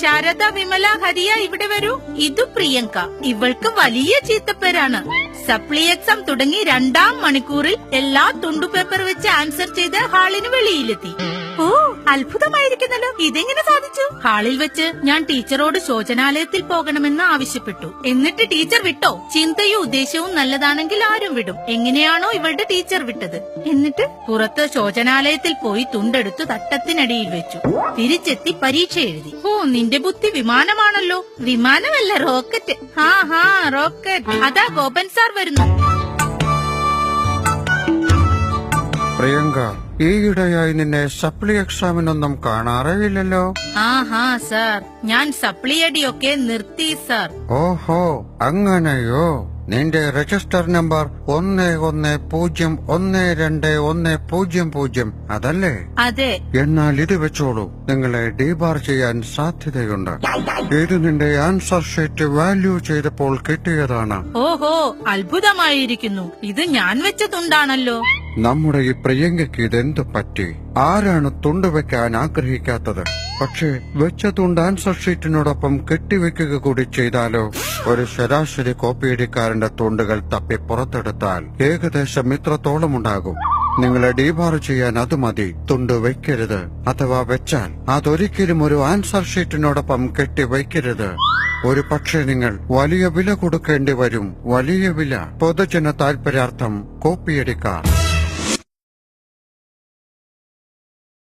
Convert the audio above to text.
ശാരദ, വിമല, ഹരിയ ഇവിടെ വരൂ. ഇതു പ്രിയങ്ക. ഇവൾക്ക് വലിയ ചീത്തപ്പേരാണ്. സപ്ലി എക്സാം തുടങ്ങി 2-ാം മണിക്കൂറിൽ എല്ലാ തുണ്ടു പേപ്പർ വെച്ച് ആൻസർ ചെയ്ത് ഹാളിന് വെളിയിലെത്തി. ഓ, അത്ഭുതമായിരിക്കുന്നല്ലോ. ഇതെങ്ങനെ സാധിച്ചു? ഹാളിൽ വെച്ച് ഞാൻ ടീച്ചറോട് ശോചനാലയത്തിൽ പോകണമെന്ന് ആവശ്യപ്പെട്ടു. എന്നിട്ട് ടീച്ചർ വിട്ടോ? ചിന്തയും ഉദ്ദേശവും നല്ലതാണെങ്കിൽ ആരും വിടും. എങ്ങനെയാണോ ഇവളുടെ ടീച്ചർ വിട്ടത്. എന്നിട്ട് പുറത്ത് ശോചനാലയത്തിൽ പോയി തുണ്ടെടുത്തു തട്ടത്തിനടിയിൽ വെച്ചു. തിരിച്ചെത്തി പരീക്ഷ എഴുതി. ഓ, നിന്റെ ബുദ്ധി വിമാനമാണല്ലോ. വിമാനമല്ല, റോക്കറ്റ്. ഹാ റോക്കറ്റ്. അതാ ഗോപൻ സാർ വരുന്നു. പ്രിയങ്ക, ഈയിടെയായി നിന്നെ സപ്ലി എക്സാമിനൊന്നും കാണാറേയില്ലല്ലോ. ഹാ സാർ, ഞാൻ സപ്ലിയടിയൊക്കെ നിർത്തി സാർ. ഓഹോ, അങ്ങനെയോ? നിന്റെ രജിസ്റ്റർ നമ്പർ 11012100 അതല്ലേ? അതെ. എന്നാൽ ഇത് വെച്ചോളൂ, നിങ്ങളെ ഡീബാർ ചെയ്യാൻ സാധ്യതയുണ്ട്. ഇത് നിന്റെ ആൻസർ ഷീറ്റ് വാല്യൂ ചെയ്തപ്പോൾ കിട്ടിയതാണ്. ഓഹോ, അത്ഭുതമായിരിക്കുന്നു. ഇത് ഞാൻ വെച്ച തുണ്ടാണല്ലോ. നമ്മുടെ ഈ പ്രിയങ്കയ്ക്ക് ഇതെന്തു പറ്റി? ആരാണ് തുണ്ടുവെക്കാൻ ആഗ്രഹിക്കാത്തത്? പക്ഷേ വെച്ച തുണ്ട് ആൻസർ ഷീറ്റിനോടൊപ്പം കെട്ടിവെക്കുക കൂടി ചെയ്താലോ? ഒരു ശരാശരി കോപ്പിയടിക്കാരന്റെ തുണ്ടുകൾ തപ്പി പുറത്തെടുത്താൽ ഏകദേശം ഇത്രത്തോളം ഉണ്ടാകും. നിങ്ങളെ ഡീബാർ ചെയ്യാൻ അത് മതി. തുണ്ട് വെക്കരുത്. അഥവാ വെച്ചാൽ അതൊരിക്കലും ഒരു ആൻസർ ഷീറ്റിനോടൊപ്പം കെട്ടിവെക്കരുത്. ഒരു പക്ഷേ നിങ്ങൾ വലിയ വില കൊടുക്കേണ്ടി വരും. വലിയ വില. പൊതുജന താൽപര്യാർത്ഥം കോപ്പിയടിക്കാർ.